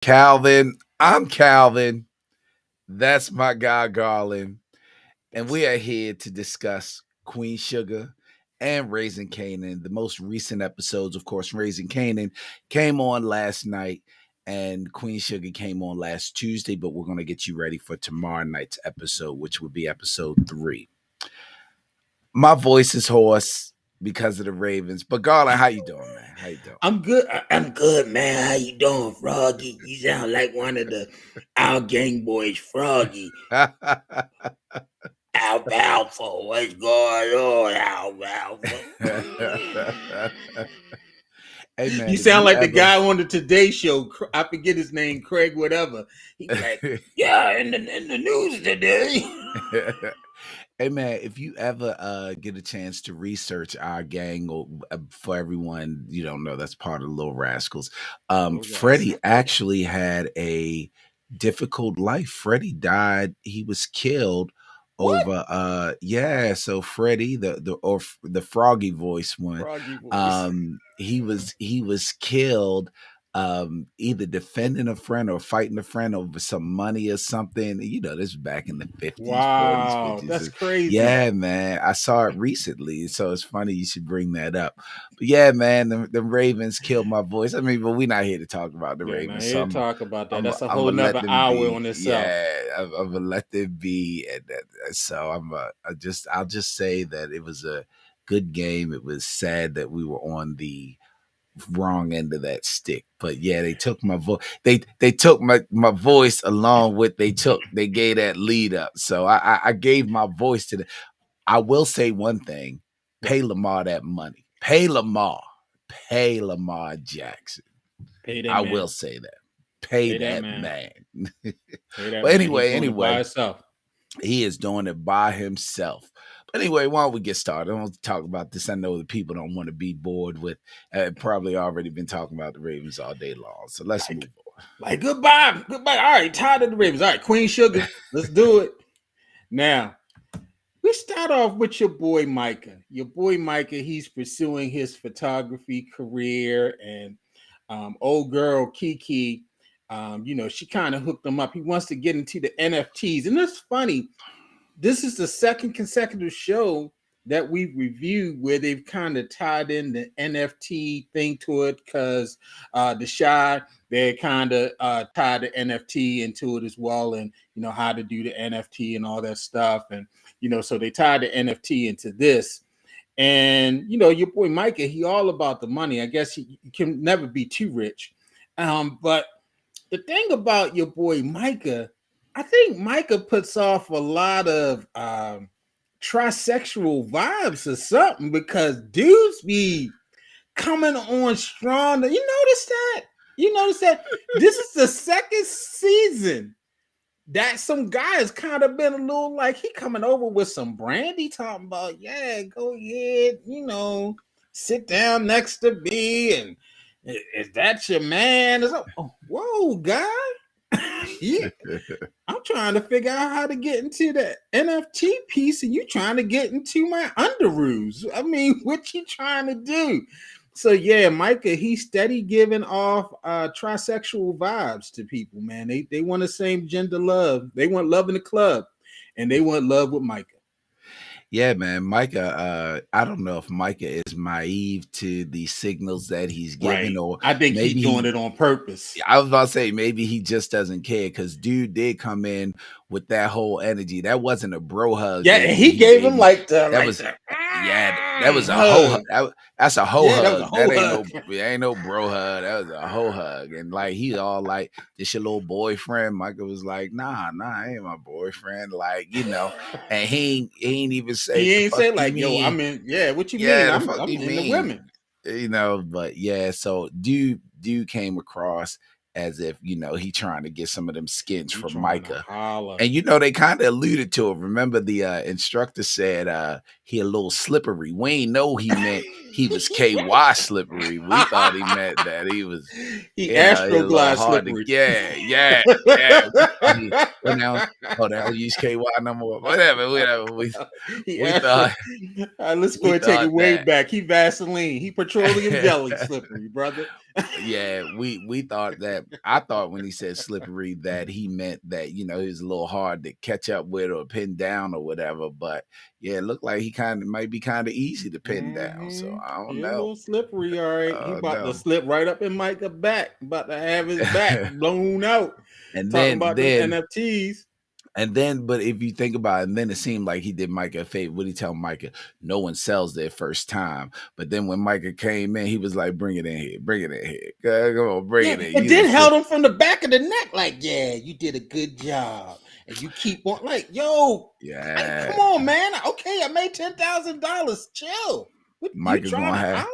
Calvin. I'm Calvin. That's my guy, Garland. And we are here to discuss Queen Sugar and Raising Kanan. The most recent episodes, of course, Raising Kanan came on last night, and Queen Sugar came on last Tuesday, but we're going to get you ready for tomorrow night's episode, which would be episode 3. My voice is hoarse because of the Ravens. But Garland, how you doing, man? How you doing? I'm good. I'm good, man. How you doing, Froggy? You sound like one of our gang boys, Froggy. Alfalfa, what's going on, Alfalfa? Hey, man, You sound like the guy on the Today Show. I forget his name, Craig, whatever. He's like, yeah, in the news today. Hey man, if you ever get a chance to research our gang, or for everyone you don't know, that's part of the Little Rascals. Freddie actually had a difficult life. Freddie died. He was killed over so Freddie, the froggy voice one, he was killed either defending a friend or fighting a friend over some money or something. You know, this was back in the 50s, 40s, 50s. That's crazy. Yeah, man. I saw it recently, so it's funny you should bring that up. But yeah, man, the Ravens killed my voice. I mean, but we're not here to talk about the Ravens. Not here to talk about that. That's a whole nother hour on itself. Yeah, I'm gonna let them be. And so I'll just say that it was a good game. It was sad that we were on the wrong end of that stick, but yeah, they took my voice. They took my voice along with they gave that lead up. So I gave my voice to the. I will say one thing: pay Lamar that money. Pay Lamar Jackson. I will say that. Pay that man. But anyway, he is doing it by himself. But anyway, why don't we get started? I want to talk about this. I know the people don't want to be bored with probably already been talking about the Ravens all day long. So let's move on. Like, goodbye. All right, tired of the Ravens. All right, Queen Sugar, let's do it. Now, we start off with your boy Micah. Your boy Micah, he's pursuing his photography career, and old girl Kiki, she kind of hooked him up. He wants to get into the NFTs, and it's funny. This is the second consecutive show that we've reviewed where they've kind of tied in the NFT thing to it, because the Shy, they kind of tied the NFT into it as well, and how to do the NFT and all that stuff, and so they tied the NFT into this. And your boy Micah, he all about the money. I guess he can never be too rich. But the thing about your boy Micah, I think Micah puts off a lot of trisexual vibes or something, because dudes be coming on strong. You notice that? This is the second season that some guy has kind of been a little like he coming over with some brandy, talking about, yeah, go ahead, sit down next to me, and is that your man? Whoa, guy. Yeah. I'm trying to figure out how to get into the NFT piece, and you trying to get into my underoos. I mean, what you trying to do? So yeah, Micah, he's steady giving off trisexual vibes to people, man. They want the same gender love. They want love in the club, and they want love with Micah. Yeah, man, Micah. I don't know if Micah is naive to the signals that he's giving, or I think he's doing it on purpose. I was about to say maybe he just doesn't care, because dude did come in with that whole energy. That wasn't a bro hug. Yeah, he gave him like that. That was that was a hoe hug. That's a hoe hug. That ain't no bro hug. That was a hoe hug. And like he all like, this your little boyfriend? Michael was like, nah, ain't my boyfriend. Like, and he ain't even say. He ain't say like, yo, I'm in. Yeah, what you mean? I'm in the women. But yeah. So dude came across as if he trying to get some of them skins from Micah, and they kind of alluded to it. Remember, the instructor said he a little slippery. We ain't know he meant he was KY slippery. We thought he meant that he was Astroglide slippery. Yeah. Now use KY no more. Whatever. We thought. Let's go and take it way back. He Vaseline. He petroleum jelly slippery, brother. Yeah, we thought that I thought when he said slippery that he meant that, you know, he was a little hard to catch up with or pin down or whatever. But yeah, it looked like he kind of might be kind of easy to pin down. So I don't He a know. little slippery, all right. He about to No. slip right up in Micah back, about to have his back blown out. and Talking then about them then NFTs. but if you think about it, and then it seemed like he did Micah a favor. What did he tell Micah? No one sells their first time. But then when Micah came in, he was like, bring it in here, bring it in here. Come on, bring Yeah, it in. and You then just held him from the back of the neck, like, yeah, you did a good job. And you keep on like, yo, yeah. come on, man. Okay, I made $10,000. Chill. What you Micah trying gonna to have holler?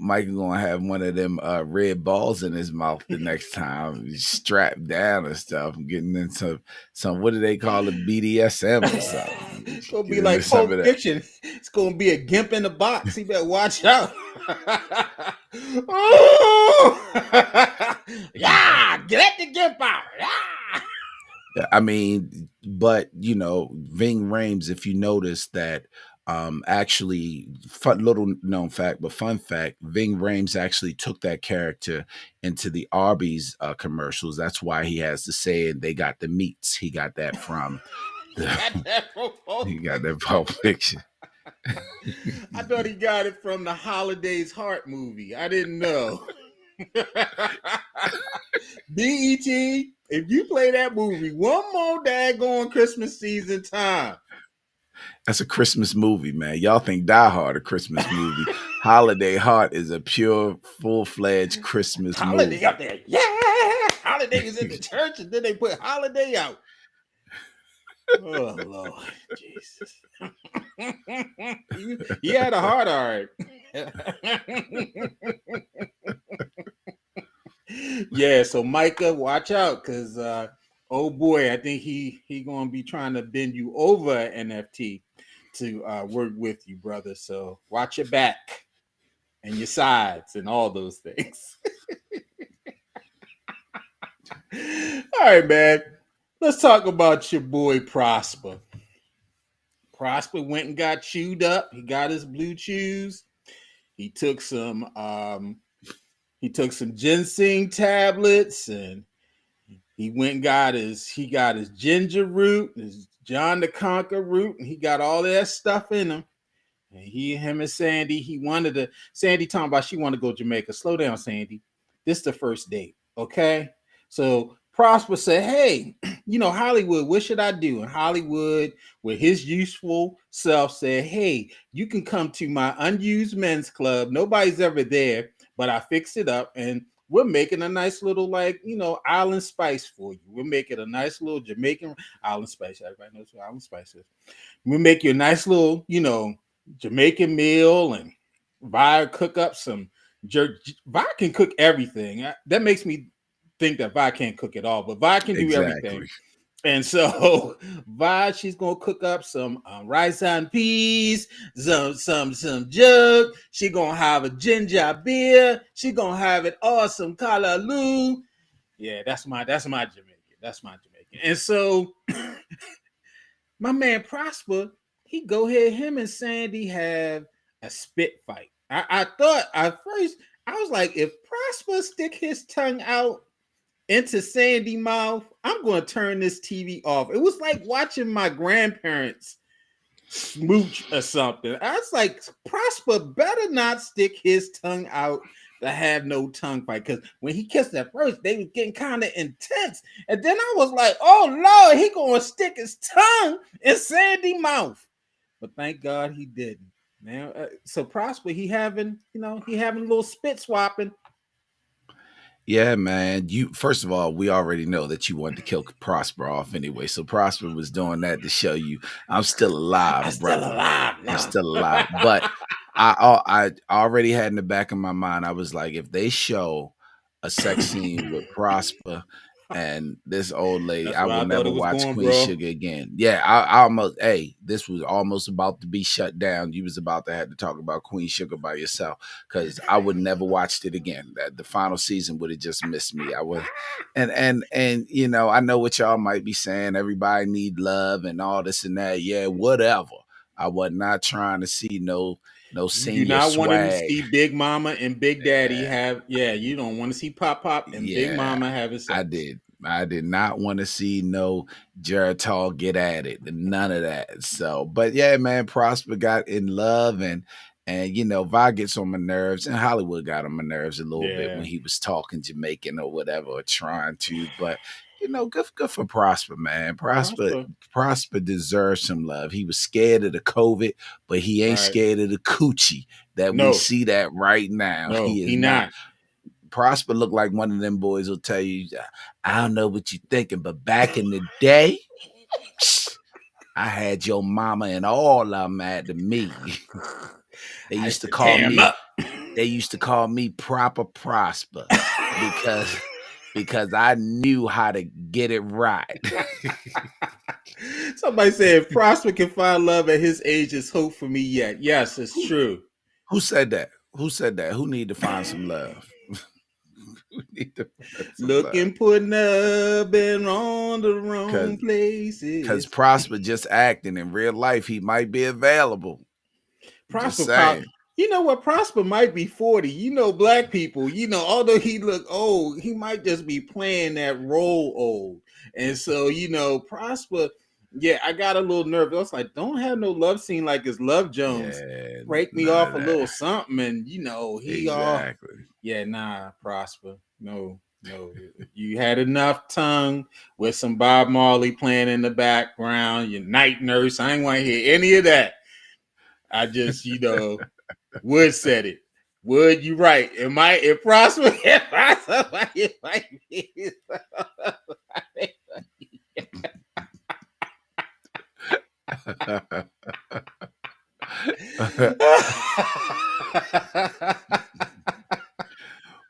Micah gonna have one of them red balls in his mouth the next time, he's strapped down and stuff, getting into some what do they call it, BDSM or something. It's gonna Get be into like some of Pulp that. Fiction. It's gonna be a gimp in the box. He better watch out. Oh! Yeah, get the gimp out. Yeah. I mean, but you know, Ving Rhames, if you notice that, actually, little known fact, but fun fact, Ving Rhames actually took that character into the Arby's commercials. That's why he has the saying, "They got the meats." He got that from He got that from he Pulp got that Fiction. Pulp Fiction. I thought he got it from the Holidays Heart movie. I didn't know. BET, if you play that movie one more daggone Christmas season time. That's a Christmas movie, man. Y'all think Die Hard a Christmas movie? Holiday Heart is a pure, full-fledged Christmas Holiday movie. up there. Yeah. Holiday is in the church and then they put Holiday out. Oh Lord Jesus. He had a heart, all right. Yeah, so Micah, watch out, cause oh boy, I think he gonna be trying to bend you over NFT to work with you, brother. So watch your back and your sides and all those things. All right, man. Let's talk about your boy Prosper. Prosper went and got chewed up. He got his blue chews. He took some ginseng tablets, and he got his ginger root, his John the Conquer root, and he got all that stuff in him. And him and Sandy, Sandy talking about she want to go to Jamaica. Slow down, Sandy. This is the first date, okay? So Prosper said, hey, Hollywood, what should I do? And Hollywood, with his useful self, said, hey, you can come to my unused men's club. Nobody's ever there, but I fixed it up and we're making a nice little, island spice for you. We're making a nice little Jamaican island spice. Everybody knows what island spice is. We make you a nice little, Jamaican meal, and Vi cook up some jerk. Vi can cook everything. That makes me think that Vi can't cook it all, but Vi can do everything. Exactly. And so Vi, she's gonna cook up some rice and peas, some jug. She gonna have a ginger beer. She gonna have it awesome callaloo. Yeah, that's my Jamaican. That's my Jamaican. And so my man Prosper, he go ahead, him and Sandy have a spit fight. I thought at first, I was like, if Prosper stick his tongue out into Sandy mouth, I'm gonna turn this TV off. It was like watching my grandparents smooch or something. I was like, Prosper better not stick his tongue out to have no tongue fight. Because when he kissed at first, they was getting kind of intense. And then I was like, oh Lord, he gonna stick his tongue in Sandy mouth. But thank God he didn't. Now, so Prosper, he having a little spit swapping. Yeah, man. You first of all, we already know that you wanted to kill Prosper off anyway. So Prosper was doing that to show you I'm still I'm alive, still brother. alive I'm now. still alive. But I already had in the back of my mind, I was like, if they show a sex scene with Prosper and this old lady, That's I where will I thought never it was watch going, Queen bro. Sugar again. Yeah, I almost, hey, this was almost about to be shut down. You was about to have to talk about Queen Sugar by yourself because I would never watched it again. That the final season would have just missed me. I would, and I know what y'all might be saying. Everybody need love and all this and that. Yeah, whatever. I was not trying to see no. no You do senior not want to swag. see Big Mama and Big Daddy Yeah, have, yeah, you don't want to see Pop and Big yeah, Mama having I sex. did. I did not want to see no Geritol get at it. None of that. So, but yeah, man, Prosper got in love and Vi gets on my nerves, and Hollywood got on my nerves a little bit Yeah. when he was talking Jamaican or whatever, or trying to. But good for Prosper, man. Prosper Prosper. Prosper deserves some love. He was scared of the COVID, but he ain't Right. scared of the coochie that we No, see that right now. no, He is he not. not. Prosper look like one of them boys will tell you, I don't know what you thinking, but back in the day, I had your mama and all of them mad to me. they I used used to to call tear him me, up. they used to call me proper Prosper because I knew how to get it right. Somebody said if Prosper can find love at his age, it's hope for me yet. Yes, it's who, true. who said that? Who said that? Who need to find some love? Who need to find some love? Looking putting up and on the wrong Cause because places. Prosper just acting in real life, he might be available. Just Prosper, saying. you know what? Prosper might be 40. You know, black people, although he look old, he might just be playing that role old. And so, Prosper, yeah, I got a little nervous. I was like, don't have no love scene like his Love Jones. Yeah, Break me none off of a that. little something. And, he all, Exactly. yeah, nah, Prosper. No, no. You had enough tongue with some Bob Marley playing in the background, your night nurse. I ain't want to hear any of that. I just, Wood said it. Wood, you right. If Prosper,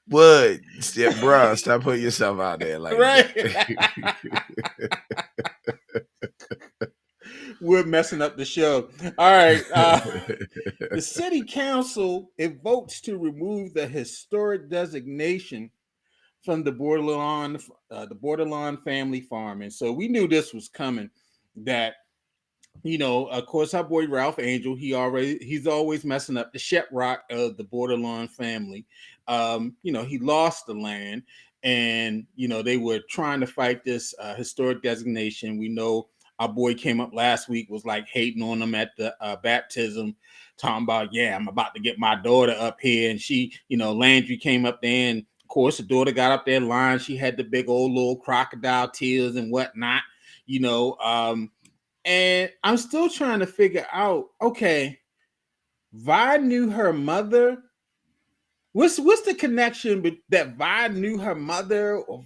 Wood, bro, stop putting yourself out there like right. that. We're messing up the show. All right. The city council, it votes to remove the historic designation from the Borderline family farm. And so we knew this was coming. That of course, our boy Ralph Angel, he's always messing up the shetrock of the Borderline family. He lost the land, and they were trying to fight this historic designation. We know our boy came up last week, was like hating on them at the baptism, talking about, yeah, I'm about to get my daughter up here, and she, Landry came up there, and of course the daughter got up there lying. She had the big old little crocodile tears and whatnot. And I'm still trying to figure out, okay, Vi knew her mother. What's the connection that Vi knew her mother? Or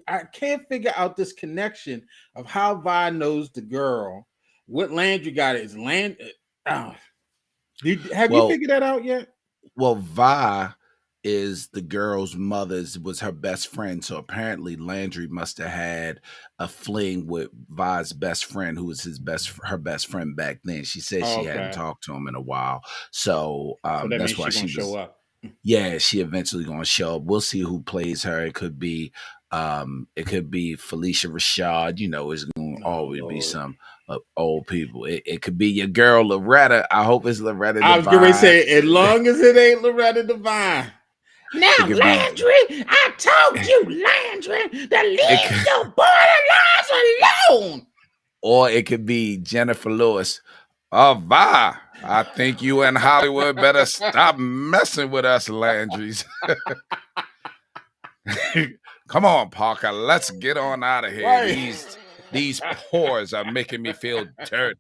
I can't figure out this connection of how Vi knows the girl. What Landry got is Land. Oh, have you well, figured that out yet? Vi is the girl's mother's was her best friend. So apparently Landry must have had a fling with Vi's best friend, who was her best friend back then. She said Oh, she hadn't okay. talked to him in a while. So So that that's means why she's gonna she show was up. yeah, she eventually gonna show up. We'll see who plays her. It could be Felicia Rashad. It's gonna Oh always be Lord. some old people. It could be your girl Loretta. I hope it's Loretta I was going to Devine. say, as long as it ain't Loretta Devine. Now, It could be Landry, I told you, Landry, to it leave could, your borderlines alone. or it could be Jennifer Lewis. Oh, Vi, I think you and Hollywood better stop messing with us, Landrys. Come on, Parker. Let's get on out of here. Right. These pores are making me feel dirty.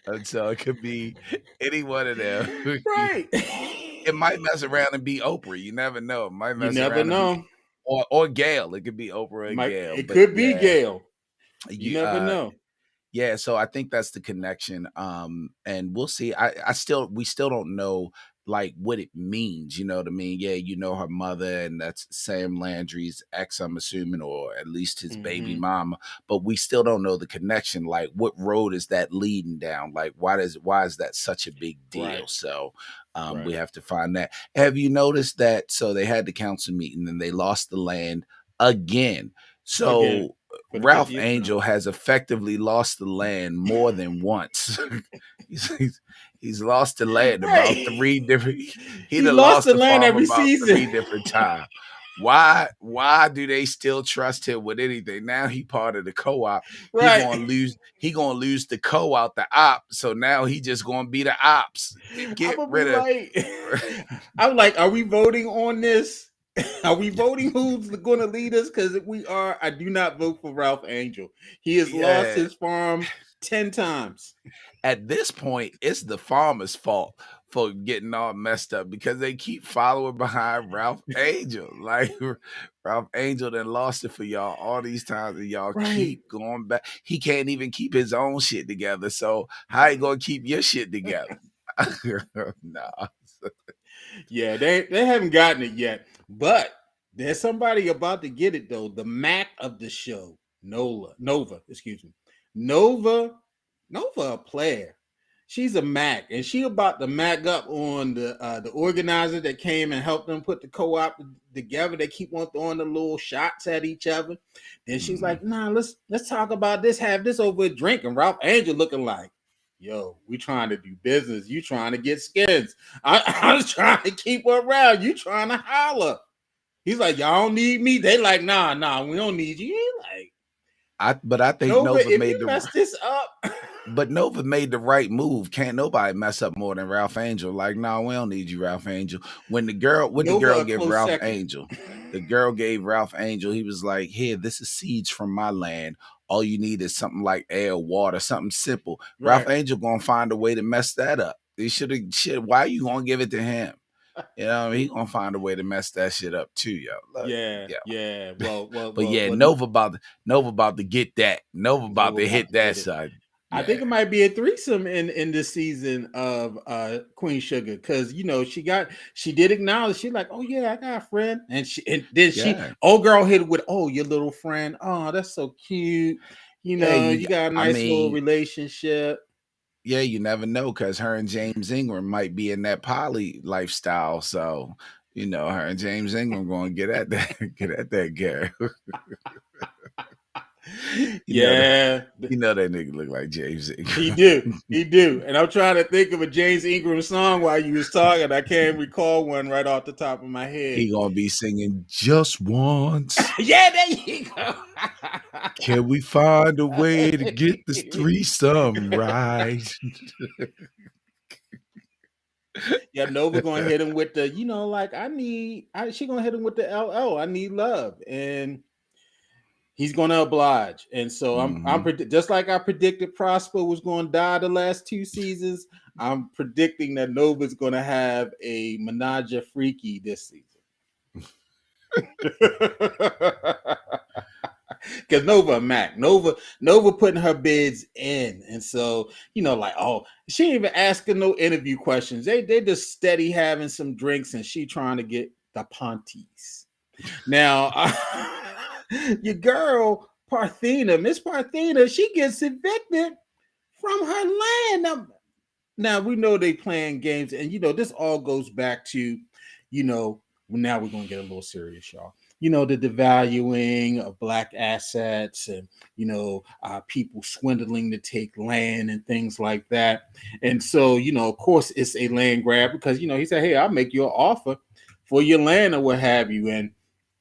And so it could be any one of them. Right. It might mess around and be Oprah. You never know. It might You mess never around and be know. or Gail. It could be Oprah and Gail. It But could be yeah, Gail. You you never know. yeah, so I think that's the connection. And we'll see. We still don't know like what it means, you know what I mean? Yeah, her mother, and that's Sam Landry's ex, I'm assuming, or at least his baby Mm-hmm. mama, but we still don't know the connection. Like what road is that leading down? Like why is that such a big deal? Right. So we Right. have to find that. Have you noticed that? So they had the council meeting and they lost the land again. Again. So for the Ralph 50th time. Angel has effectively lost the land more than once. he's, he's, he's lost the land about Right. three different. He'd He have lost lost the the land farm every about season. three different times. Why? Why do they still trust him with anything? Now he part of the co-op. He Right. gonna lose. He gonna lose the co-op, the op. So now he just gonna be the ops. I'm Get gonna be rid of. like, I'm like, are we voting on this? Are we voting who's going to lead us? Because if we are, I do not vote for Ralph Angel. He has lost Yeah. his farm 10 times. At this point, it's the farmer's fault for getting all messed up because they keep following behind Ralph Angel. Like Ralph Angel then lost it for y'all all these times, and y'all Right. keep going back. He can't even keep his own shit together. So how you gonna keep your shit together? Nah. Yeah, they haven't gotten it yet, but there's somebody about to get it though. The Mac of the show, Nova, excuse me, Nova, Nova, a player. She's a Mac, and she about to Mac up on the organizer that came and helped them put the co-op together. They keep on throwing the little shots at each other. Then she's Mhm. like, "Nah, let's talk about this. Have this over a drink." And Ralph Angel looking like, "Yo, we trying to do business. You trying to get skins. I was trying to keep her around. You trying to holler." He's like, "Y'all don't need me." They like, nah, we don't need you. He like, But I think Nova, Nova if made you the mess this up, But Nova made the right move. Can't nobody mess up more than Ralph Angel. Like, no, we don't need you, Ralph Angel. When the Nova girl a gave close Ralph second. Angel, the girl gave Ralph Angel, he was like, here, this is seeds from my land. All you need is something like air, water, something simple. Ralph Right. Angel gonna find a way to mess that up. He should have shit. Why you gonna give it to him? You know, what I mean? He gonna find a way to mess that shit up too, yo. Look, Yeah, yeah. yeah. But yeah, Nova about to get that. Nova about Nova to about hit to that get it. side. I Yeah. think it might be a threesome in this season of Queen Sugar because she did acknowledge she like, oh yeah, I got a friend, and then she Yeah. old girl hit it with, oh, your little friend, oh, that's so cute, Yeah, you got a I nice little mean, relationship. yeah, you never know because her and James Ingram might be in that poly lifestyle. So, her and James Ingram going to get at that, get at that girl. you know that, Yeah, that nigga look like James he Ingram. do. He do. And I'm trying to think of a James Ingram song while you was talking. I can't recall one right off the top of my head. He gonna be singing just once. Yeah, there you go. Can we find a way to get this threesome right? Yeah, Nova gonna hit him with the, like she gonna hit him with the LL. I need love, and he's gonna oblige. And so I'm hmm just like I predicted Prosper was gonna die the last two seasons. I'm predicting that Nova's gonna have a menage a freaky this season. Because Nova putting her bids in, and so like, oh, she ain't even asking no interview questions. They just steady having some drinks, and she trying to get the panties. Now, your girl Miss Parthena, she gets evicted from her land. Now we know they playing games, and this all goes back to, now we're gonna get a little serious, y'all. The devaluing of black assets, and people swindling to take land and things like that. And so, of course, it's a land grab because he said, "Hey, I'll make you an offer for your land or what have you." And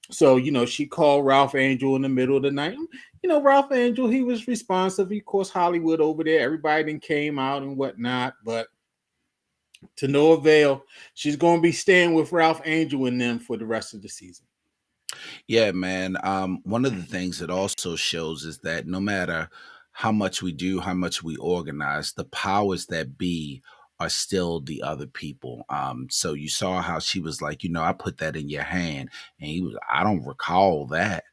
so, she called Ralph Angel in the middle of the night. Ralph Angel, he was responsive. Of course, Hollywood over there, everybody then came out and whatnot, but to no avail. She's going to be staying with Ralph Angel and them for the rest of the season. Yeah, man. One of the things it also shows is that no matter how much we do, how much we organize, the powers that be are still the other people. So you saw how she was like, I put that in your hand, and he was, I don't recall that.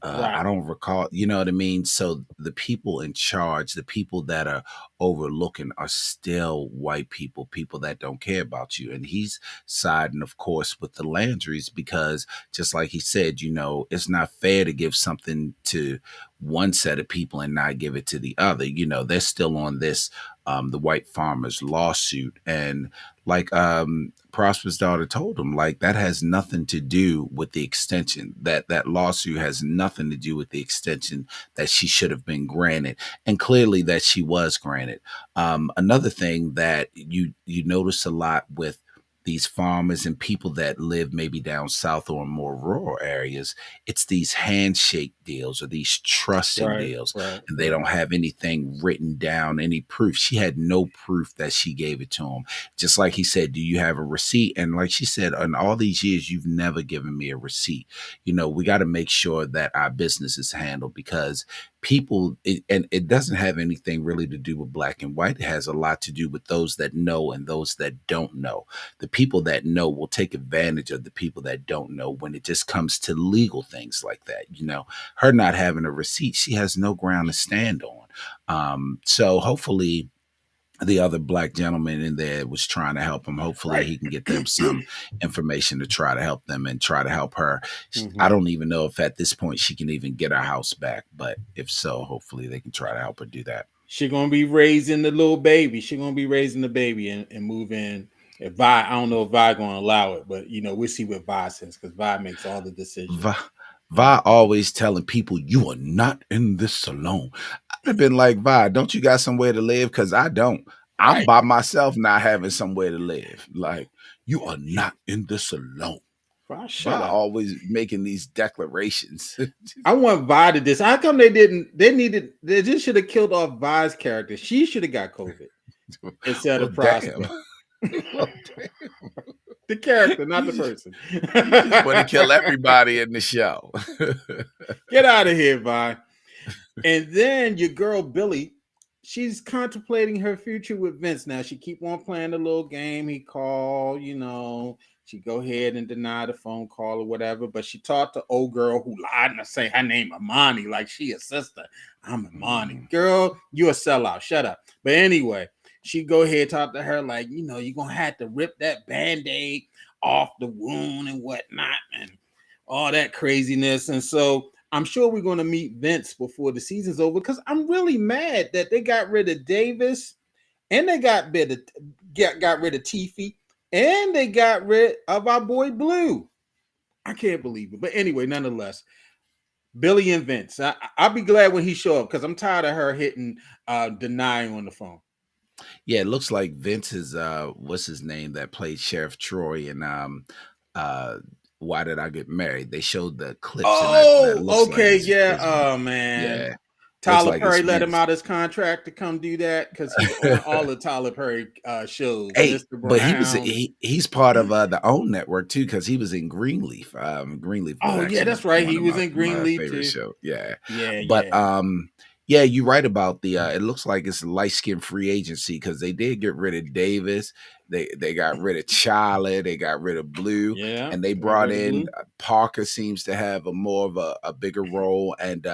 I Right. don't recall, you know what I mean? So the people in charge, the people that are overlooking are still white people, people that don't care about you. And he's siding, of course, with the Landrys because just like he said, it's not fair to give something to one set of people and not give it to the other. They're still on this the white farmers lawsuit, and like Prosper's daughter told him, like that has nothing to do with the extension. That lawsuit has nothing to do with the extension that she should have been granted, and clearly that she was granted. Another thing that you notice a lot with these farmers and people that live maybe down south or in more rural areas, it's these handshake deals or these trusting Right, deals, right, and they right. don't have anything written down, any proof. She had no proof that she gave it to him. Just like he said, do you have a receipt? And like she said, in all these years, you've never given me a receipt. We got to make sure that our business is handled, because and it doesn't have anything really to do with black and white. It has a lot to do with those that know and those that don't know. The people that know will take advantage of the people that don't know when it just comes to legal things like that. Her not having a receipt, she has no ground to stand on. So hopefully the other black gentleman in there was trying to help him. Hopefully Right. he can get them some information to try to help them and try to help her. I Mm-hmm. don't even know if at this point she can even get her house back, but if so, hopefully they can try to help her do that. She gonna be raising the little baby. She gonna be raising the baby and move in. If Vi, I don't know if Vi gonna allow it, but we'll see what Vi says because Vi makes all the decisions. Vi, Vi always telling people, you are not in this alone. I'd have been like, Vi, don't you got somewhere to live? Because I don't. I'm Right. by myself not having somewhere to live. Like, you are not in this alone. Vi, Vi shut up. always making these declarations. I want Vi to this. How come they didn't? They needed. They just should have killed off Vi's character. She should have got COVID instead Well, of damn. Prosper. Well, damn. The character, not You the just person. you just want to kill everybody in the show. Get out of here, Vi. And then your girl Billy, she's contemplating her future with Vince. Now she keep on playing the little game. He called, she go ahead and deny the phone call or whatever. But she talked to old girl who lied and say her name Imani, like she a sister. I'm Imani. Mm. Girl, you a sellout. Shut up. But anyway, she go ahead talk to her like, you're gonna have to rip that band-aid off the wound and whatnot, and all that craziness. And so I'm sure we're going to meet Vince before the season's over because I'm really mad that they got rid of Davis and they got rid of Tiffy and they got rid of our boy Blue. I can't believe it. But anyway, nonetheless, Billy and Vince. I'll be glad when he show up because I'm tired of her hitting denying on the phone. Yeah, it looks like Vince is what's his name that played Sheriff Troy and uh Why Did I Get Married? They showed the clips and that Oh, looks like okay, yeah. is Oh man. yeah, looks Tyler like it's Perry let him Vince. out his contract to come do that because he's on all the Tyler Perry shows. Hey, Mr. but Brown. he's part of the OWN network too, because he was in Greenleaf. Greenleaf was Oh yeah, actually that's right. one He of was my in Greenleaf favorite too. shows. Yeah, Yeah, but yeah. yeah, you're right about the. It looks like it's light skin free agency because they did get rid of Davis. They got rid of Charlie. They got rid of Blue, Yeah. and they Got brought rid of in Blue. Parker. Seems to have a more of a bigger role, and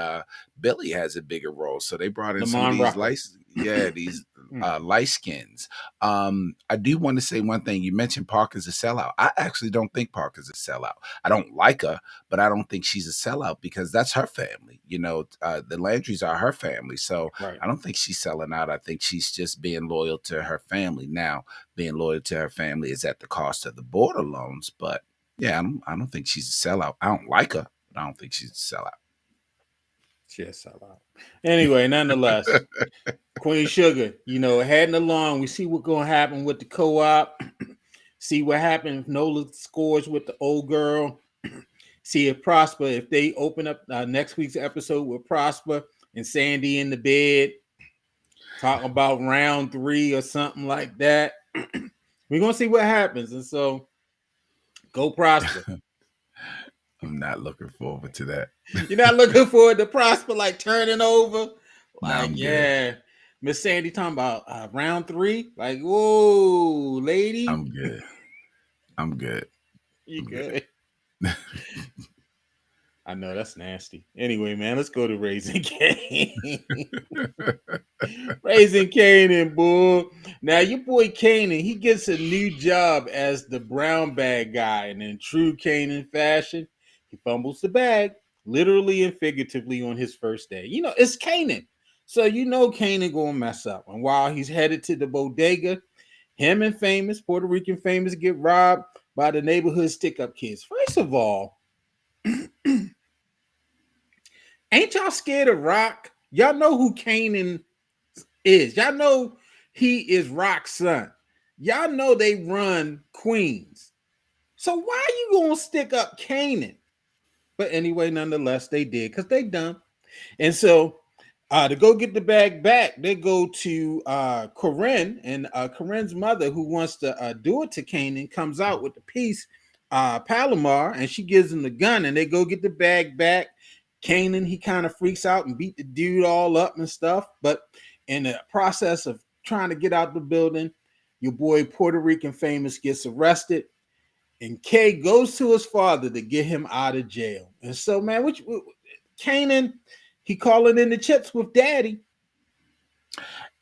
Billy has a bigger role. So they brought in some of Lamont these Rucker. these Mm, light skins. I do want to say one thing. You mentioned Parker's a sellout. I actually don't think Parker's a sellout. I don't like her, but I don't think she's a sellout because that's her family. The Landrys are her family. So right. I don't think she's selling out. I think she's just being loyal to her family. Now, being loyal to her family is at the cost of the border loans, but yeah, I don't think she's a sellout. I don't like her, but I don't think she's a sellout. Yes, I lied. Anyway, nonetheless, Queen Sugar, heading along. We see what's going to happen with the co-op. See what happens if Nola scores with the old girl. See if Prosper, if they open up next week's episode with Prosper and Sandy in the bed, talking about round 3 or something like that. We're going to see what happens. And so, go Prosper. I'm not looking forward to that. You're not looking forward to Prosper like turning over? No, Like, I'm good. yeah. Miss Sandy talking about round 3. Like, whoa, lady. I'm good. I'm good. You I'm good. good. I know that's nasty. Anyway, man, let's go to Raising Kane. Raising Kanan, boy. Now, your boy Kanan, he gets a new job as the brown bag guy. And in true Kanan fashion, he fumbles the bag. literally and figuratively on his first day. It's Kanan. So Kanan gonna mess up. And while he's headed to the bodega, him and Puerto Rican Famous get robbed by the neighborhood stick up kids. First of all, ain't y'all scared of Rock? Y'all know who Kanan is. Y'all know he is Rock's son. Y'all know they run Queens. So why are you gonna stick up Kanan? But anyway, nonetheless, they did because they dumb. And so to go get the bag back, they go to Corinne, and Corinne's mother, who wants to do it to Kanan, comes out with the piece, Palomar, and she gives him the gun, and they go get the bag back. Kanan, he kind of freaks out and beat the dude all up and stuff. But in the process of trying to get out the building, your boy Puerto Rican Famous gets arrested, and Kay goes to his father to get him out of jail. And so, man, Kanan, he calling in the chips with daddy.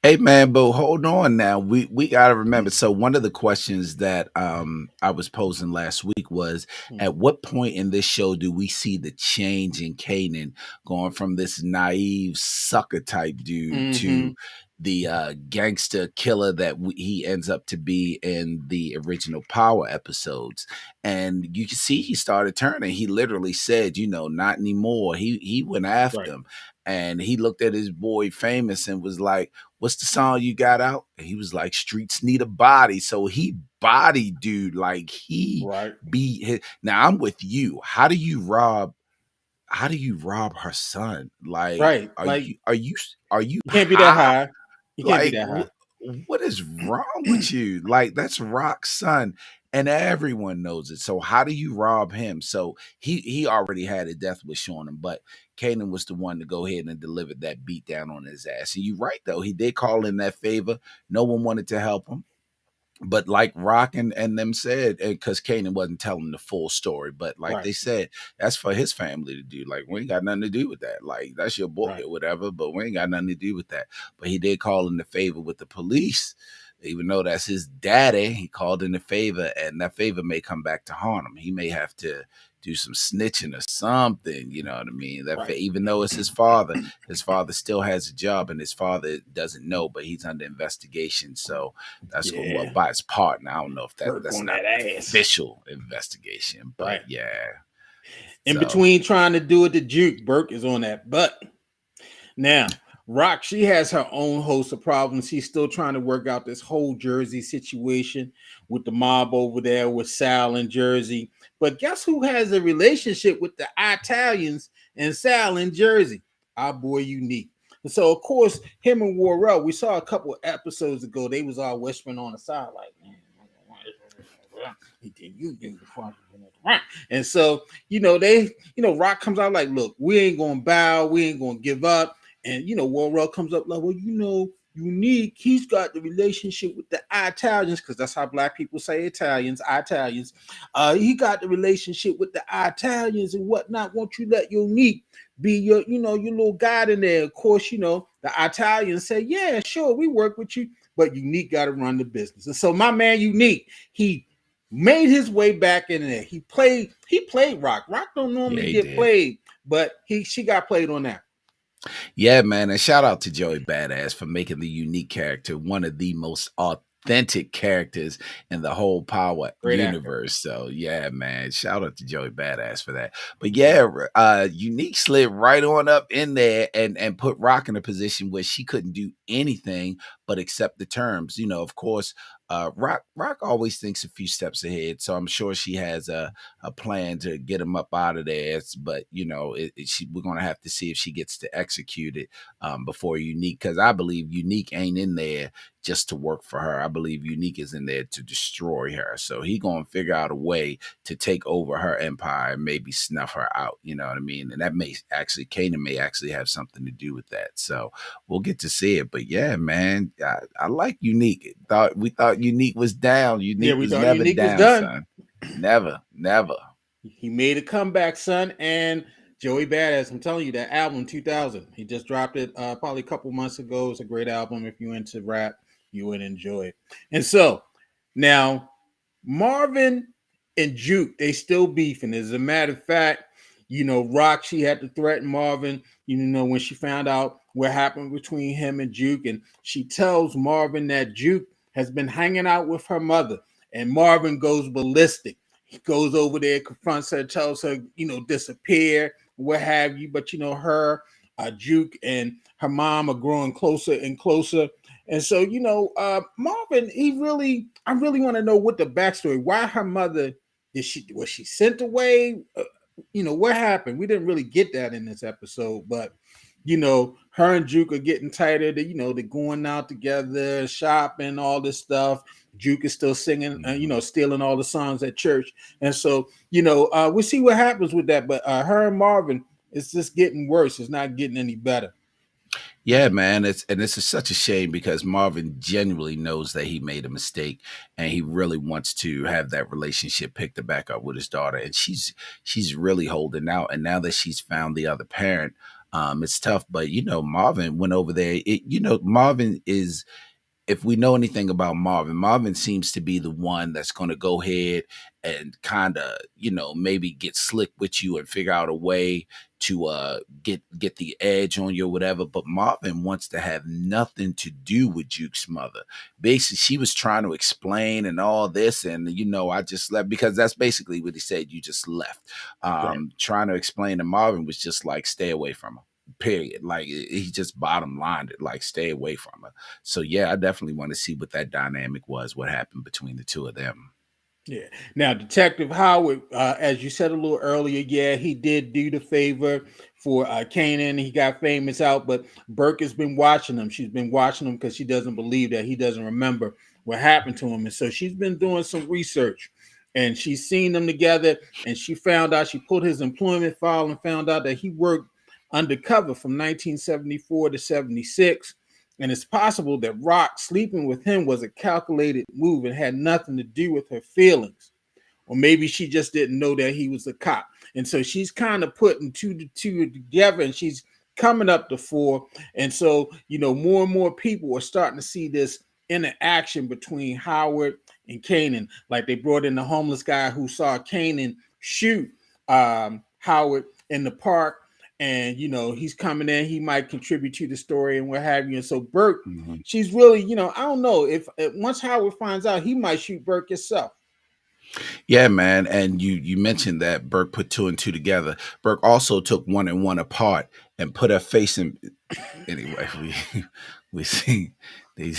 Hey man, but hold on now. We gotta remember. So one of the questions that I was posing last week was, at what point in this show do we see the change in Kanan going from this naive sucker type dude to the gangster killer that he ends up to be in the original Power episodes? And you can see he started turning. He literally said, not anymore. He went after him, and he looked at his boy Famous and was like, what's the song you got out? And he was like, streets need a body. So he body dude, like he beat his. Now I'm with you. How do you rob her son? Like, Right. Like, are you you can't be that high? high. You can't be Like, that high. what is wrong with you? Like, that's Rock's son, and everyone knows it. So how do you rob him? So he already had a death wish on him, but Kanan was the one to go ahead and deliver that beat down on his ass. And you're right though, he did call in that favor. No one wanted to help him. But like Rock and them said, because Kanan wasn't telling the full story, but like they said, that's for his family to do. Like, we ain't got nothing to do with that. Like, that's your boy or whatever, but we ain't got nothing to do with that. But he did call in the favor with the police, even though that's his daddy. He called in the favor, and that favor may come back to haunt him. He may have to do some snitching or something. You know what I mean? Even though it's his father still has a job, and his father doesn't know, but he's under investigation. So that's what by his partner. I don't know if that's not an official investigation, but yeah. In between trying to do it to Juke, Burke is on that butt. Now, Rock, she has her own host of problems. She's still trying to work out this whole Jersey situation with the mob over there with Sal in Jersey. But guess who has a relationship with the Italians and Sal in Jersey? Our boy Unique. And so, of course, him and Warrell, we saw a couple of episodes ago, they was all whispering on the side like, man, and so, Rock comes out like, look, we ain't gonna bow, we ain't gonna give up. And Warrell comes up like, well, Unique, he's got the relationship with the Italians, because that's how black people say Italians. He got the relationship with the Italians and whatnot. Won't you let Unique be your little guy in there? Of course, the Italians say, yeah, sure, we work with you, but Unique got to run the business. And so my man Unique, he made his way back in there. He played Rock. Rock don't normally get played, but she got played on that. Yeah, man. And shout out to Joey Badass for making the Unique character one of the most authentic characters in the whole Power universe. So yeah, man. Shout out to Joey Badass for that. But yeah, Unique slid right on up in there and put Rock in a position where she couldn't do anything but accept the terms. Of course, Rock always thinks a few steps ahead, so I'm sure she has a plan to get him up out of there. But we're gonna have to see if she gets to execute it before Unique, because I believe Unique ain't in there just to work for her. I believe Unique is in there to destroy her. So he gonna figure out a way to take over her empire and maybe snuff her out. You know what I mean? And that Kanan may actually have something to do with that. So we'll get to see it. But yeah, man, I like Unique. We thought Unique was down. Unique was never down, son. Never. He made a comeback, son. And Joey Badass, I'm telling you, that album 2000, he just dropped it probably a couple months ago. It's a great album. If you're into rap, you would enjoy it. And so now Marvin and Juke, they still beefing. As a matter of fact, Rock, she had to threaten Marvin, when she found out what happened between him and Juke. And she tells Marvin that Juke has been hanging out with her mother. And Marvin goes ballistic. He goes over there, confronts her, tells her, disappear, what have you. But, her, Juke, and her mom are growing closer and closer. And so, Marvin, I really want to know what the backstory, why her mother, was she sent away? What happened? We didn't really get that in this episode, but her and Juke are getting tighter. They're going out together, shopping, all this stuff. Juke is still singing, stealing all the songs at church, and so we'll see what happens with that. But her and Marvin, it's just getting worse. It's not getting any better. Yeah, man. This is such a shame because Marvin genuinely knows that he made a mistake and he really wants to have that relationship picked back up with his daughter. And she's really holding out. And now that she's found the other parent, it's tough. But Marvin went over there. Marvin is, if we know anything about Marvin, Marvin seems to be the one that's going to go ahead and kind of, maybe get slick with you and figure out a way to get the edge on you or whatever. But Marvin wants to have nothing to do with Juke's mother. Basically, she was trying to explain and all this, and I just left because that's basically what he said. You just left. Right. Trying to explain to Marvin was just like stay away from her. Period. Like he just bottom lined it, like stay away from her. So yeah, I definitely want to see what that dynamic was, what happened between the two of them. Yeah. Now, Detective Howard, as you said a little earlier, yeah, he did do the favor for Kanan. He got famous out, but Burke has been watching him. She's been watching him because she doesn't believe that he doesn't remember what happened to him. And so she's been doing some research and she's seen them together. And she found out, she pulled his employment file and found out that he worked undercover from 1974 to 76. And it's possible that Rock sleeping with him was a calculated move and had nothing to do with her feelings. Or maybe she just didn't know that he was a cop. And so she's kind of putting two to two together and she's coming up to four. And so, more and more people are starting to see this interaction between Howard and Kanan. Like they brought in the homeless guy who saw Kanan shoot Howard in the park, and he's coming in, he might contribute to the story and what have you. And so Burke, Mhm. she's really, I don't know if once Howard finds out, he might shoot Burke himself. Yeah, man. And you mentioned that Burke put two and two together. Burke also took one and one apart and put her face in. Anyway, we see they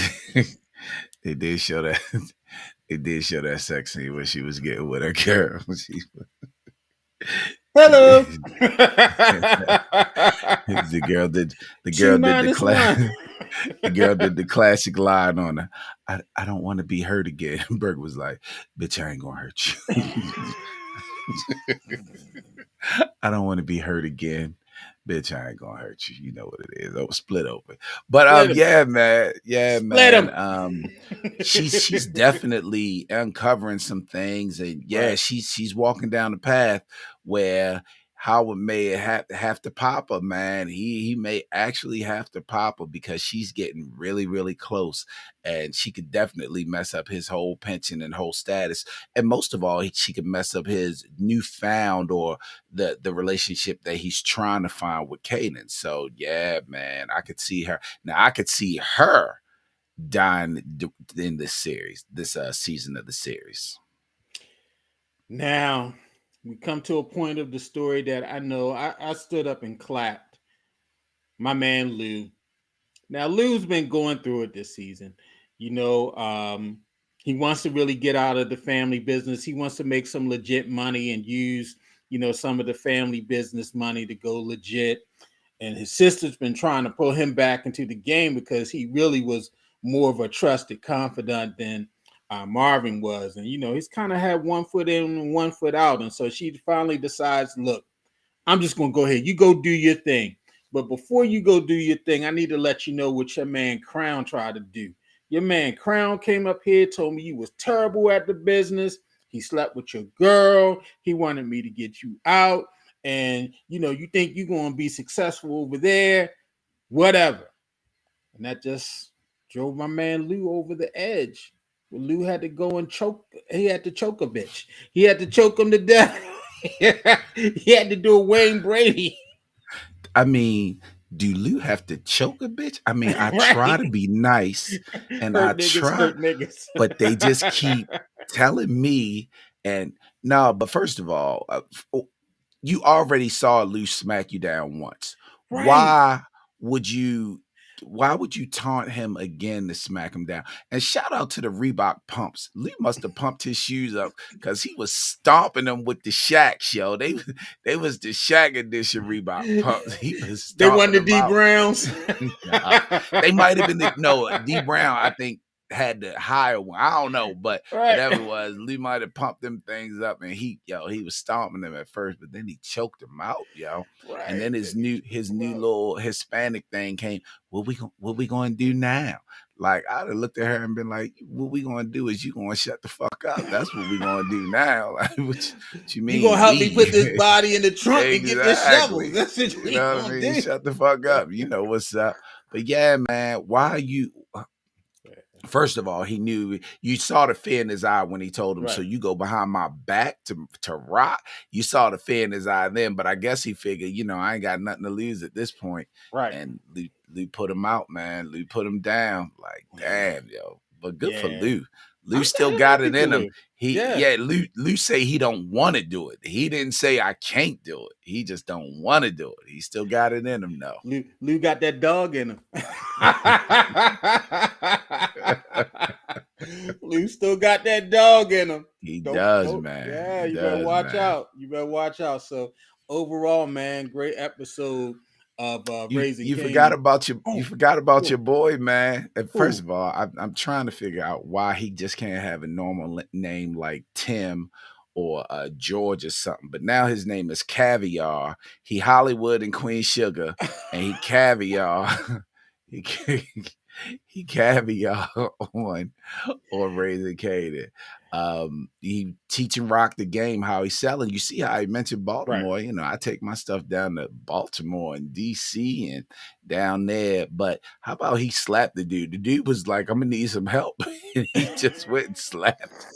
they did show that they did show that sex scene when she was getting with her girl. Hello. The girl did the T girl did the minus class one. the girl did the classic line on her. I don't want to be hurt again. Berg was like, bitch, I ain't gonna hurt you. I don't want to be hurt again. Bitch, I ain't gonna hurt you. You know what it is. Oh, split open. But Split him. yeah, man. Yeah, Split man. him. She's definitely uncovering some things. And yeah, Right. she's walking down the path where Howard may have to pop her, man. He may actually have to pop her because she's getting really, really close. And she could definitely mess up his whole pension and whole status. And most of all, she could mess up his newfound or the relationship that he's trying to find with Kanan. So yeah, man, I could see her. Now I could see her dying in this series, this season of the series. Now we come to a point of the story that I know I stood up and clapped. My man Lou. Now Lou's been going through it this season. You know, um, he wants to really get out of the family business. He wants to make some legit money and use, some of the family business money to go legit. And his sister's been trying to pull him back into the game because he really was more of a trusted confidant than Marvin was. And he's kind of had one foot in and one foot out. And so she finally decides, look, I'm just gonna go ahead. You go do your thing. But before you go do your thing, I need to let you know what your man Crown tried to do. Your man Crown came up here, told me you was terrible at the business. He slept with your girl. He wanted me to get you out. And you think you're gonna be successful over there, whatever. And that just drove my man Lou over the edge. Well, Lou had to go and choke. He had to choke a bitch. He had to choke him to death. He had to do a Wayne Brady. I mean, do Lou have to choke a bitch? I mean, I try to Right. be nice and I Hurt niggas, try, hurt niggas. but they just keep telling me. And no, but first of all, you already saw Lou smack you down once. Right. Why would you? Why would you taunt him again to smack him down? And shout out to the Reebok pumps. Lou must have pumped his shoes up because he was stomping them with the Shacks, yo. They was the Shaq edition Reebok pumps. He was They won stomping the them D out. Browns. Nah, they might have been no D Brown. I think had the higher one. I don't know, but Right. whatever it was, Lee might have pumped them things up, and he was stomping them at first, but then he choked them out, yo. And Right. then Then he took his them new out. little Hispanic thing came. What we going to do now? Like I'd have looked at her and been like, "What we going to do is you going to shut the fuck up. That's what we going to do now." Like, what you You gonna mean help me put we? this body in the trunk and get this shovel. Exactly. That's what You we know what I gonna mean? do. Shut the fuck up. You know what's up. But yeah, man, why you first of all, he knew you saw the fear in his eye when he told him, so Right. you go behind my back to rock. You saw the fear in his eye then, but I guess he figured, I ain't got nothing to lose at this point. Right. And Lou put him out, man. Lou put him down. Like, damn, yo. But good for Yeah. Lou. Lou still got Happy it for in him. Lou. Yeah. Lou say he don't want to do it. He didn't say I can't do it. He just don't want to do it. He still got it in him though. Lou got that dog in him. Lou still got that dog in him. He does, Don't. man. Yeah, He you better does, watch man. out. You better watch out. So overall, man, great episode of Raising Kanan. You Oh, forgot about who? your boy, man. And first Who? of all, I'm trying to figure out why he just can't have a normal name like Tim or George or something. But now his name is Caviar. He Hollywood and Queen Sugar, and he Caviar. he he Caviar on Raising Kanan. He teaching Rock the game how he's selling. You see how I mentioned Right. Baltimore. I take my stuff down to Baltimore and DC and down there. But how about he slapped the dude? The dude was like, "I'm gonna need some help," and he just went and slapped.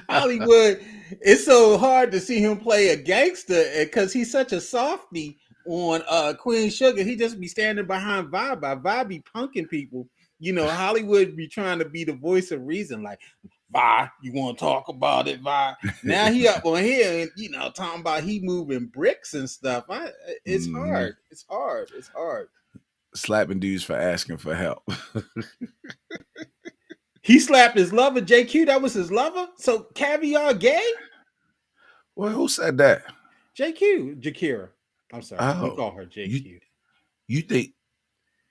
Hollywood, it's so hard to see him play a gangster because he's such a softy on Queen Sugar. He just be standing behind Vi be punking people. Hollywood be trying to be the voice of reason, like Vi, you want to talk about it, Vi? Now he up on here and talking about he moving bricks and stuff. It's Mhm. hard. It's hard. It's hard. Slapping dudes for asking for help. He slapped his lover, JQ. That was his lover. So Caviar gay? Well, who said that? JQ, Jakira. I'm sorry. We Oh, call her you JQ. you think?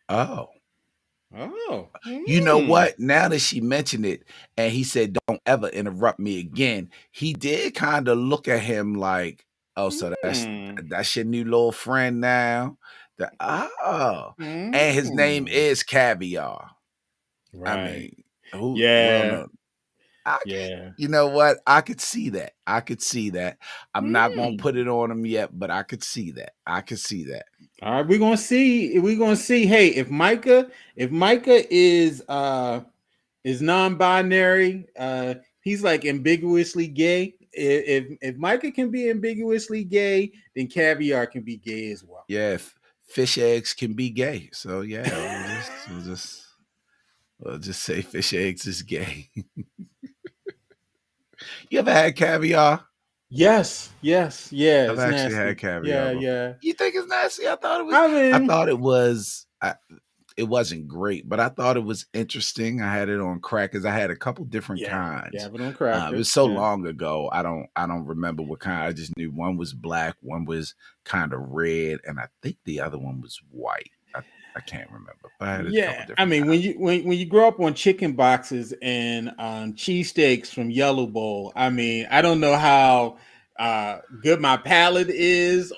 Oh, Oh. you know Hmm. what? Now that she mentioned it, and he said, "Don't ever interrupt me again," he did kind of look at him like, "Oh, so Hmm. that's your new little friend now." And his name Hmm. is Caviar. I Right. mean, who? Well, Yeah. no, I. Yeah. You know what? I could see that. I could see that. I'm not gonna Hmm. put it on him yet, but I could see that. I could see that. All right, we're gonna see. We're gonna see. Hey, if Micah is non-binary, he's like ambiguously gay. If Micah can be ambiguously gay, then Caviar can be gay as well. Yeah, fish eggs can be gay. So yeah, we'll just say fish eggs is gay. You ever had caviar? Yes, yes, yeah. I've It's actually had nasty. caviar Yeah, before. yeah. You think it's nasty? I thought it was. I I mean, thought it was. It wasn't great, but I thought it was interesting. I had it on crackers. I had a couple different yeah, you kinds. have it on It was crackers. so Yeah, long ago. I don't remember what kind. I just knew one was black, one was kind of red, and I think the other one was white. I can't remember, but I had a couple yeah. I different mean, kinds. when you grow up on chicken boxes and cheesesteaks from Yellow Bowl, I mean, I don't know how good my palate is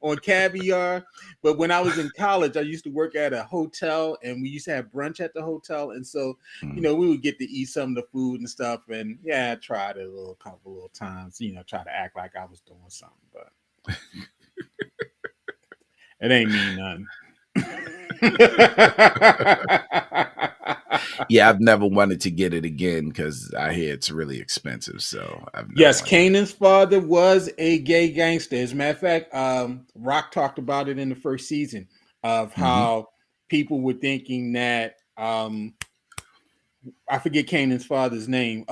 on caviar, but when I was in college, I used to work at a hotel, and we used to have brunch at the hotel, and so Mm. we would get to eat some of the food and stuff, and yeah, I tried it couple little times, try to act like I was doing something, but it ain't mean nothing. Yeah, I've never wanted to get it again because I hear it's really expensive. So I've never Yes, wanted to. Kanan's father was a gay gangster. As a matter of fact, Rock talked about it in the first season of Hmm. how people were thinking that I forget Kanan's father's name.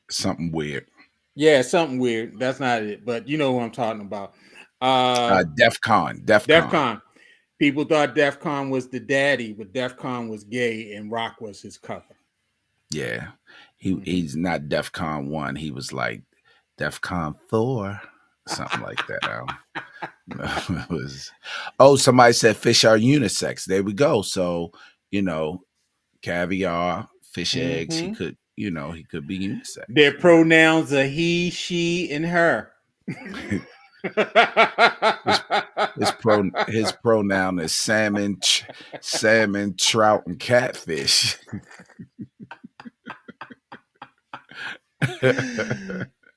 Something weird. Yeah, something weird. That's not it, but you know what I'm talking about. Uh, Def Con. Def Def Con. Con. People thought Def Con was the daddy, but Def Con was gay and Rock was his cousin. Yeah. Mm-hmm. He's not Def Con 1. He was like Def Con 4. Something like that. It was. Oh, somebody said fish are unisex. There we go. So, you know, caviar, fish eggs, Mm-hmm. he could be Their unisex. pronouns are he, she, and her. his his pronoun is salmon, salmon, trout, and catfish.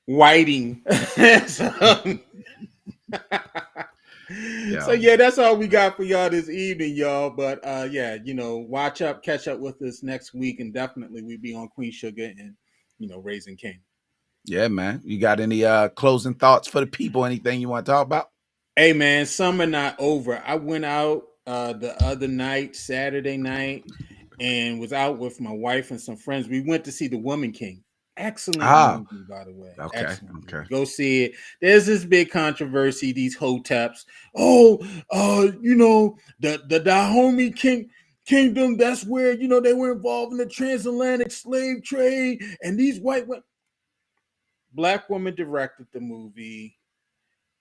Whiting. so, so Yeah. yeah, that's all we got for y'all this evening, y'all. But yeah, watch up, catch up with us next week, and definitely we be on Queen Sugar and Raising King. Yeah, man. You got any closing thoughts for the people? Anything you want to talk about? Hey man, summer not over. I went out the other night, Saturday night, and was out with my wife and some friends. We went to see The Woman King. Excellent Ah, movie, by the way. okay, Excellent okay. movie. Go see it. There's this big controversy. These hoteps. Oh, the Dahomey Kingdom. That's where they were involved in the transatlantic slave trade, and these white women. Black woman directed the movie.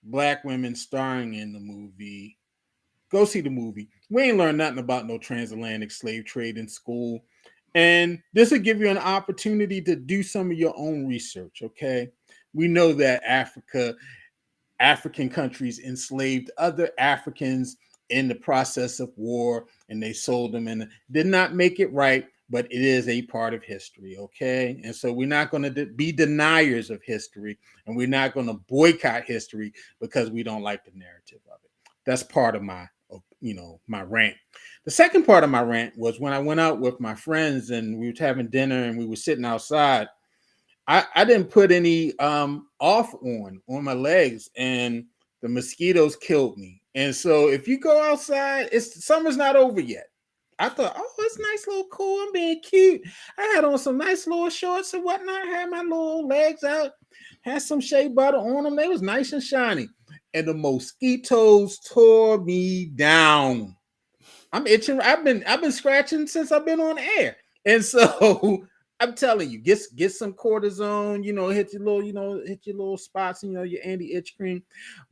Black women starring in the movie. Go see the movie. We ain't learned nothing about no transatlantic slave trade in school. And this will give you an opportunity to do some of your own research, okay? We know that African countries enslaved other Africans in the process of war and they sold them and did not make it right, but it is a part of history, okay? And so we're not going to be deniers of history and we're not going to boycott history because we don't like the narrative of it. That's part of my rant. The second part of my rant was when I went out with my friends and we were having dinner and we were sitting outside. I didn't put any off on my legs and the mosquitoes killed me. And so if you go outside, it's summer's not over yet. I thought, oh, it's nice little cool. I'm being cute. I had on some nice little shorts and whatnot. Had my little legs out. Had some shea butter on them. They was nice and shiny. And the mosquitoes tore me down. I'm itching. I've been scratching since I've been on air, and so I'm telling you, get some cortisone. Hit your little spots, and your anti itch cream.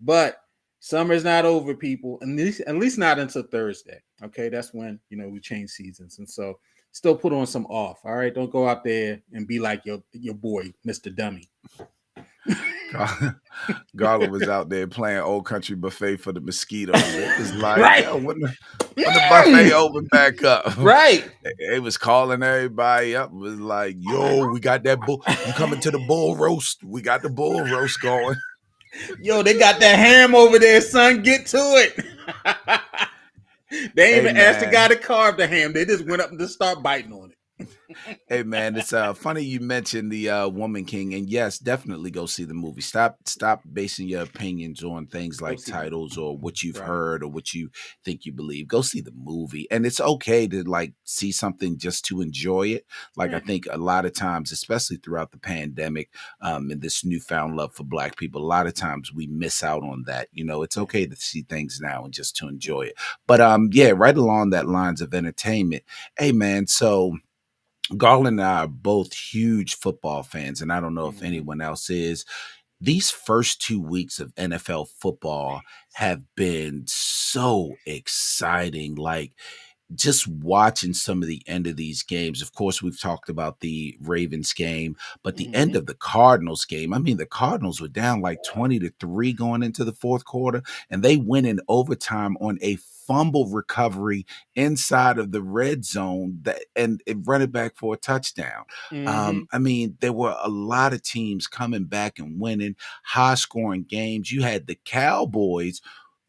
But summer's not over, people. And at least not until Thursday. Okay, that's when we change seasons, and so still put on some off. All right, don't go out there and be like your boy, Mister Dummy. Garland was out there playing old country buffet for the mosquitoes. They was like, Right, yo, when the buffet open back up. right. They was calling everybody up. It was like, yo, we got that bull. You coming to the bull roast? We got the bull roast going. Yo, they got that ham over there, son. Get to it. They ain't Hey even asked the guy man. to carve the ham. They just went up and just start biting on it. Hey man, it's funny you mentioned the Woman King, and yes, definitely go see the movie. Stop basing your opinions on things Go like see the movie. titles or what you've Right. heard or what you think you believe. Go see the movie, and it's okay to like see something just to enjoy it. Like I Right. think a lot of times, especially throughout the pandemic, and this newfound love for Black people, a lot of times we miss out on that. It's Yeah. okay to see things now and just to Yeah. enjoy it. But yeah, right along that lines of entertainment. Hey man, so Garland and I are both huge football fans, and I don't know if Mm-hmm. anyone else is. These first 2 weeks of NFL football have been so exciting. Like, just watching some of the end of these games. Of course, we've talked about the Ravens game, but the end Mm-hmm. of the Cardinals game, I mean, the Cardinals were down like 20-3 going into the fourth quarter, and they went in overtime on a fumble recovery inside of the red zone and it run it back for a touchdown. Mm-hmm. I mean, there were a lot of teams coming back and winning high scoring games. You had the Cowboys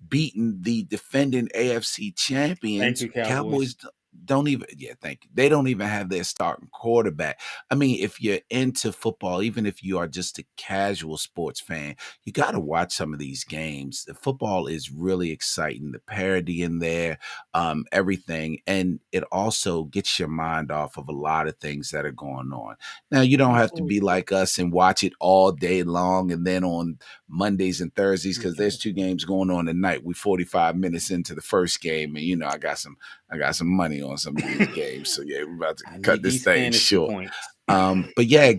beating the defending AFC Thank champions. you, Cowboys Cowboys. don't even, yeah, thank you. They don't even have their starting quarterback. I mean, if you're into football, even if you are just a casual sports fan, you got to watch some of these games. The football is really exciting. The parody in there, everything, and it also gets your mind off of a lot of things that are going on. Now, you don't have to be Absolutely. like us and watch it all day long, and then on Mondays and Thursdays, because there's Okay. two games going on tonight. We 45 minutes into the first game, and I got some money on some of these games. So yeah, we're about to I cut need this these thing fantasy short. points. But yeah,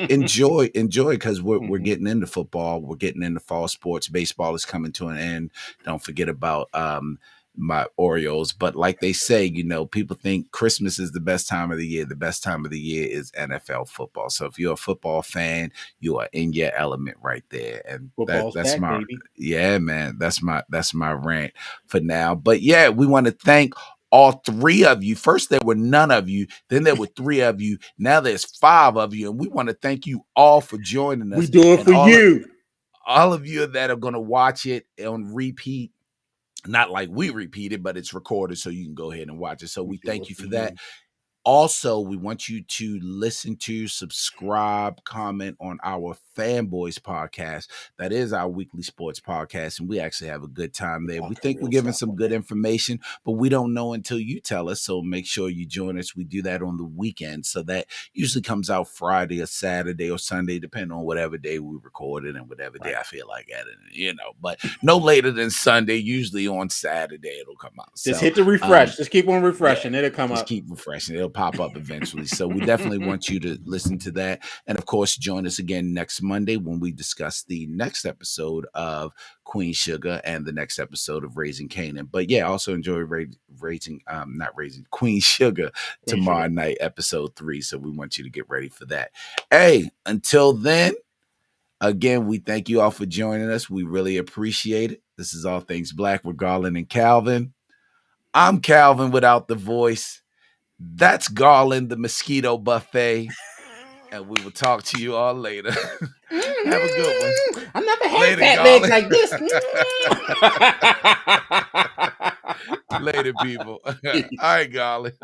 enjoy because we're getting into football, we're getting into fall sports. Baseball is coming to an end. Don't forget about my Orioles. But like they say, people think Christmas is the best time of the year. The best time of the year is NFL football. So if you're a football fan, you are in your element right there. And Football's that's back, my baby. yeah, man. That's my rant for now. But yeah, we want to thank all three of you. First, there were none of you. Then there were three of you. Now there's five of you, and we want to thank you all for joining We us, do it and for you. all of you that are going to watch it on repeat. Not like we repeat it, but it's recorded, so you can go ahead and watch it. So We we do thank it you for for that. you. Also, we want you to listen to, subscribe, comment on our Fanboys podcast. That is our weekly sports podcast, and we actually have a good time We there. We talking think we're real giving stuff some on good there. information, but we don't know until you tell us. So make sure you join us. We do that on the weekend. So that usually comes out Friday or Saturday or Sunday, depending on whatever day we record it and whatever day Right. I feel like editing, but no later than Sunday. Usually on Saturday it'll come out. Just So hit the refresh. Just keep on yeah, refreshing. It'll come just up. keep refreshing. It'll pop up eventually. So we definitely want you to listen to that. And of course, join us again next Monday when we discuss the next episode of Queen Sugar and the next episode of Raising Kanan. But yeah, also enjoy not raising Queen Sugar Queen Sugar. tomorrow night, episode 3. So we want you to get ready for that. Hey, until then, again, we thank you all for joining us. We really appreciate it. This is All Things Black with Garland and Calvin. I'm Calvin without the voice. That's Garland, the mosquito buffet. And we will talk to you all later. Have a good one. I never had Later, fat legs Garland. like this. Later, people. All right, Garland.